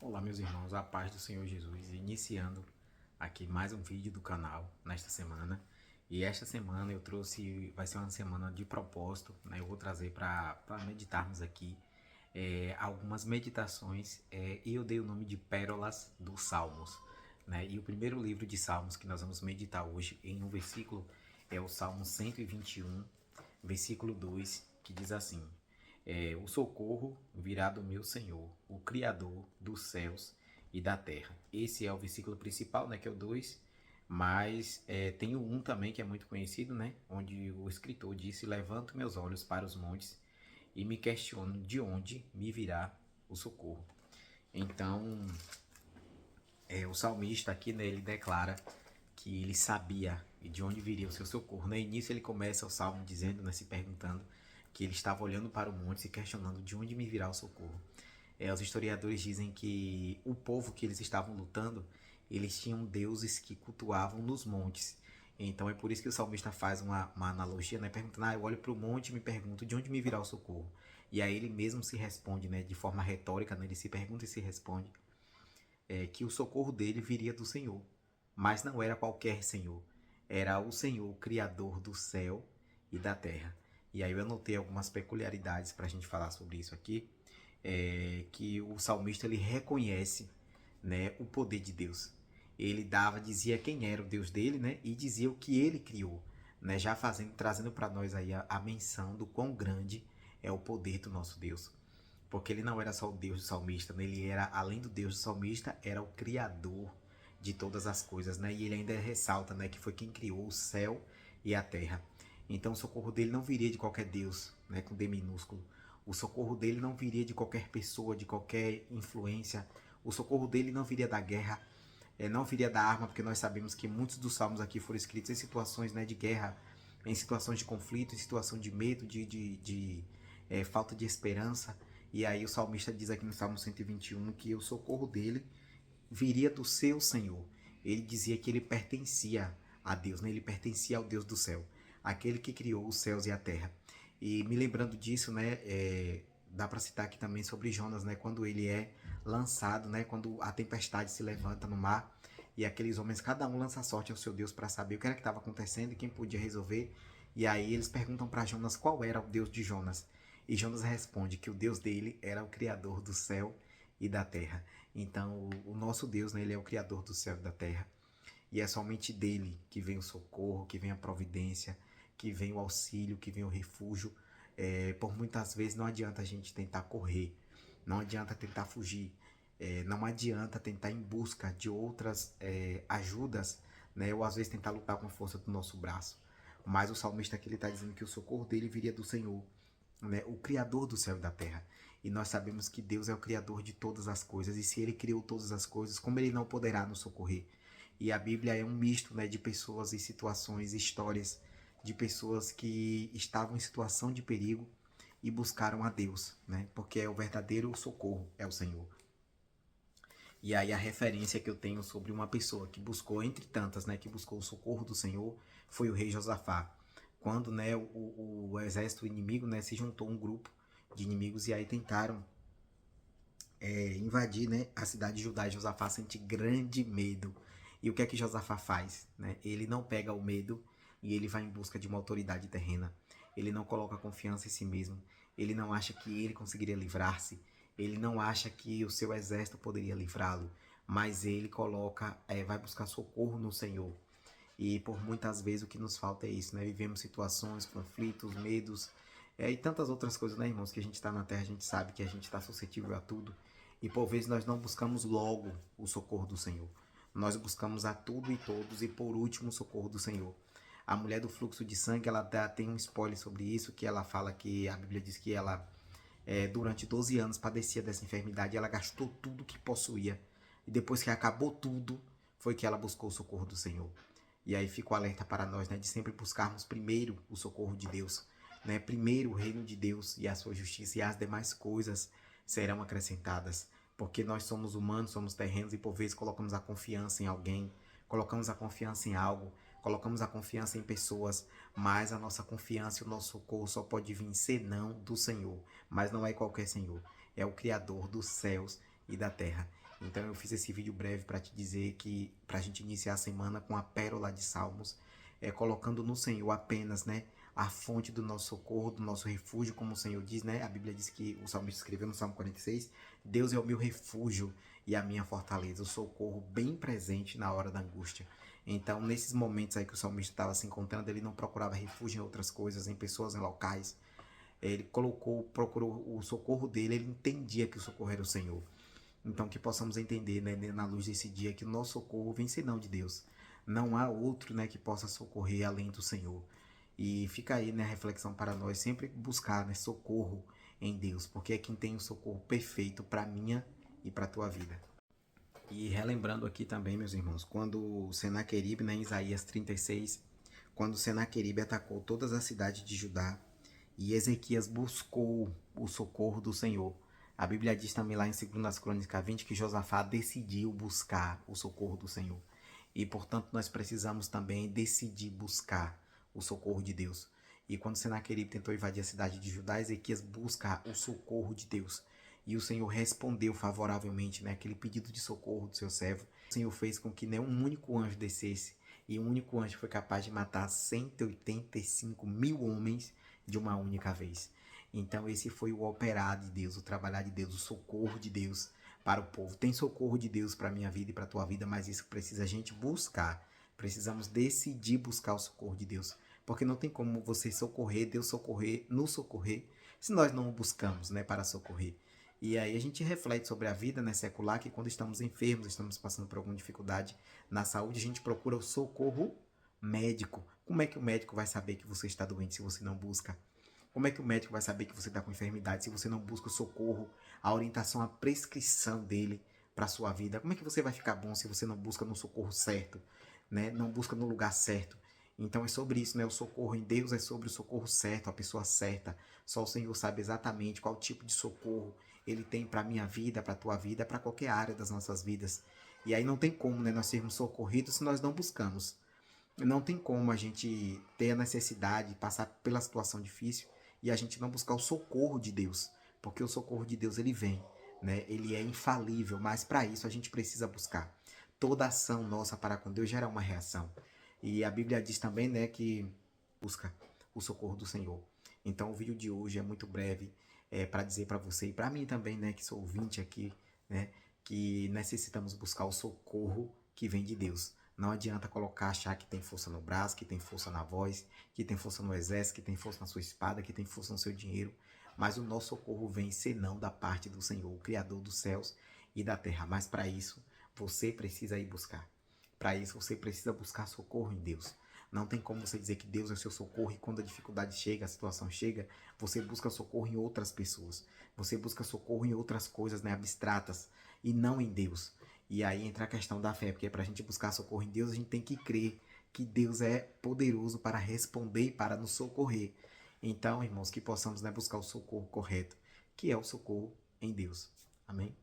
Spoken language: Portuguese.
Olá, meus irmãos, a paz do Senhor Jesus, iniciando aqui mais um vídeo do canal nesta semana. E esta semana eu trouxe, vai ser uma semana de propósito, né? Eu vou trazer para meditarmos aqui algumas meditações e eu dei o nome de Pérolas dos Salmos, né? E o primeiro livro de Salmos que nós vamos meditar hoje em um versículo é o Salmo 121, versículo 2, que diz assim: o socorro virá do meu Senhor, o Criador dos céus e da terra. Esse é o versículo principal, né, que é o 2, mas tem o 1 também, que é muito conhecido, né, onde o escritor disse: levanto meus olhos para os montes e me questiono de onde me virá o socorro. Então, o salmista aqui, né, ele declara que ele sabia de onde viria o seu socorro. No início ele começa o salmo dizendo, né, se perguntando que ele estava olhando para o monte, se questionando de onde me virá o socorro. Os historiadores dizem que o povo que eles estavam lutando, eles tinham deuses que cultuavam nos montes. Então é por isso que o salmista faz uma analogia, né, perguntando: eu olho para o monte e me pergunto de onde me virá o socorro. E aí ele mesmo se responde, né, de forma retórica, né, ele se pergunta e se responde que o socorro dele viria do Senhor. Mas não era qualquer Senhor, era o Senhor, o Criador do céu e da terra. E aí eu anotei algumas peculiaridades para a gente falar sobre isso aqui, que o salmista ele reconhece, né, o poder de Deus. Ele dizia quem era o Deus dele, né, e dizia o que ele criou, né, já trazendo para nós aí a menção do quão grande é o poder do nosso Deus. Porque ele não era só o Deus do salmista, né? Ele era, além do Deus do salmista, era o criador de todas as coisas, né? E ele ainda ressalta, né, que foi quem criou o céu e a terra. Então o socorro dele não viria de qualquer Deus, né, com D minúsculo. O socorro dele não viria de qualquer pessoa, de qualquer influência. O socorro dele não viria da guerra, não viria da arma, porque nós sabemos que muitos dos salmos aqui foram escritos em situações, né, de guerra, em situações de conflito, em situação de medo, de falta de esperança. E aí o salmista diz aqui no Salmo 121 que o socorro dele viria do seu Senhor. Ele dizia que ele pertencia a Deus, né? Ele pertencia ao Deus do céu, aquele que criou os céus e a terra. E me lembrando disso, né, dá para citar aqui também sobre Jonas, né, quando ele é lançado, né, quando a tempestade se levanta no mar e aqueles homens, cada um lança sorte ao seu Deus para saber o que era que estava acontecendo e quem podia resolver. E aí eles perguntam para Jonas qual era o Deus de Jonas. E Jonas responde que o Deus dele era o Criador do céu e da terra. Então, o nosso Deus, né, ele é o Criador do céu e da terra. E é somente dele que vem o socorro, que vem a providência, que vem o auxílio, que vem o refúgio. Por muitas vezes não adianta a gente tentar correr, não adianta tentar fugir, não adianta tentar em busca de outras ajudas, né, ou às vezes tentar lutar com a força do nosso braço. Mas o salmista aqui está dizendo que o socorro dele viria do Senhor, né, o Criador do céu e da terra. E nós sabemos que Deus é o Criador de todas as coisas, e se Ele criou todas as coisas, como Ele não poderá nos socorrer? E a Bíblia é um misto, né, de pessoas e situações, histórias de pessoas que estavam em situação de perigo e buscaram a Deus, né, porque é o verdadeiro socorro, é o Senhor. E aí a referência que eu tenho sobre uma pessoa que buscou, entre tantas, né, que buscou o socorro do Senhor, foi o rei Josafá. Quando, né, o exército inimigo, né, se juntou um grupo de inimigos e aí tentaram invadir, né, a cidade de Judá, e Josafá sente grande medo. E o que é que Josafá faz? Né? Ele não pega o medo e ele vai em busca de uma autoridade terrena. Ele não coloca confiança em si mesmo. Ele não acha que ele conseguiria livrar-se. Ele não acha que o seu exército poderia livrá-lo. Mas ele vai buscar socorro no Senhor. E por muitas vezes o que nos falta é isso, né? Vivemos situações, conflitos, medos, e tantas outras coisas, né, irmãos? Que a gente está na Terra, a gente sabe que a gente está suscetível a tudo. E por vezes nós não buscamos logo o socorro do Senhor. Nós buscamos a tudo e todos e por último o socorro do Senhor. A mulher do fluxo de sangue, ela tem um spoiler sobre isso, que ela fala que a Bíblia diz que ela durante 12 anos padecia dessa enfermidade, ela gastou tudo que possuía. E depois que acabou tudo, foi que ela buscou o socorro do Senhor. E aí fica o alerta para nós, né, de sempre buscarmos primeiro o socorro de Deus, né, primeiro o reino de Deus e a sua justiça, e as demais coisas serão acrescentadas. Porque nós somos humanos, somos terrenos e por vezes colocamos a confiança em alguém, colocamos a confiança em algo, colocamos a confiança em pessoas, mas a nossa confiança e o nosso socorro só pode vir senão do Senhor. Mas não é qualquer Senhor, é o Criador dos céus e da terra. Então eu fiz esse vídeo breve para te dizer que para a gente iniciar a semana com a pérola de Salmos, colocando no Senhor apenas, né, a fonte do nosso socorro, do nosso refúgio, como o Senhor diz, né? A Bíblia diz que o salmista escreveu no Salmo 46, Deus é o meu refúgio e a minha fortaleza, o socorro bem presente na hora da angústia. Então, nesses momentos aí que o salmista estava se encontrando, ele não procurava refúgio em outras coisas, em pessoas, em locais. Ele procurou o socorro dele, ele entendia que o socorro era o Senhor. Então, que possamos entender, né, na luz desse dia, que o nosso socorro vem senão de Deus. Não há outro, né, que possa socorrer além do Senhor. E fica aí, né, a reflexão para nós sempre buscar, né, socorro em Deus, porque é quem tem o socorro perfeito para a minha e para a tua vida. E relembrando aqui também, meus irmãos, quando Senaqueribe, né, em Isaías 36, quando Senaqueribe atacou todas as cidades de Judá e Ezequias buscou o socorro do Senhor. A Bíblia diz também lá em 2 Crônicas 20 que Josafá decidiu buscar o socorro do Senhor. E, portanto, nós precisamos também decidir buscar o socorro de Deus. E quando Senaqueribe tentou invadir a cidade de Judá, Ezequias busca o socorro de Deus. E o Senhor respondeu favoravelmente, né, aquele pedido de socorro do seu servo. O Senhor fez com que nenhum único anjo descesse. E um único anjo foi capaz de matar 185 mil homens de uma única vez. Então esse foi o operar de Deus, o trabalhar de Deus, o socorro de Deus para o povo. Tem socorro de Deus para a minha vida e para a tua vida, mas isso precisa a gente buscar. Precisamos decidir buscar o socorro de Deus. Porque não tem como você socorrer, Deus socorrer, nos socorrer, se nós não o buscamos, né, para socorrer. E aí a gente reflete sobre a vida, né, secular, que quando estamos enfermos, estamos passando por alguma dificuldade na saúde, a gente procura o socorro médico. Como é que o médico vai saber que você está doente se você não busca? Como é que o médico vai saber que você está com enfermidade se você não busca o socorro, a orientação, a prescrição dele para a sua vida? Como é que você vai ficar bom se você não busca no socorro certo, né? Não busca no lugar certo? Então é sobre isso, né? O socorro em Deus é sobre o socorro certo, a pessoa certa. Só o Senhor sabe exatamente qual tipo de socorro Ele tem para a minha vida, para a tua vida, para qualquer área das nossas vidas. E aí não tem como, né, nós sermos socorridos se nós não buscamos. Não tem como a gente ter a necessidade de passar pela situação difícil e a gente não buscar o socorro de Deus, porque o socorro de Deus ele vem, né? Ele é infalível, mas para isso a gente precisa buscar. Toda ação nossa para com Deus gera uma reação. E a Bíblia diz também, né, que busca o socorro do Senhor. Então o vídeo de hoje é muito breve, para dizer para você e para mim também, né, que sou ouvinte aqui, né, que necessitamos buscar o socorro que vem de Deus. Não adianta achar que tem força no braço, que tem força na voz, que tem força no exército, que tem força na sua espada, que tem força no seu dinheiro. Mas o nosso socorro vem senão da parte do Senhor, o Criador dos céus e da terra. Mas para isso, você precisa ir buscar. Para isso, você precisa buscar socorro em Deus. Não tem como você dizer que Deus é seu socorro e quando a dificuldade chega, a situação chega, você busca socorro em outras pessoas. Você busca socorro em outras coisas, né, abstratas e não em Deus. E aí entra a questão da fé, porque para a gente buscar socorro em Deus, a gente tem que crer que Deus é poderoso para responder e para nos socorrer. Então, irmãos, que possamos, né, buscar o socorro correto, que é o socorro em Deus. Amém?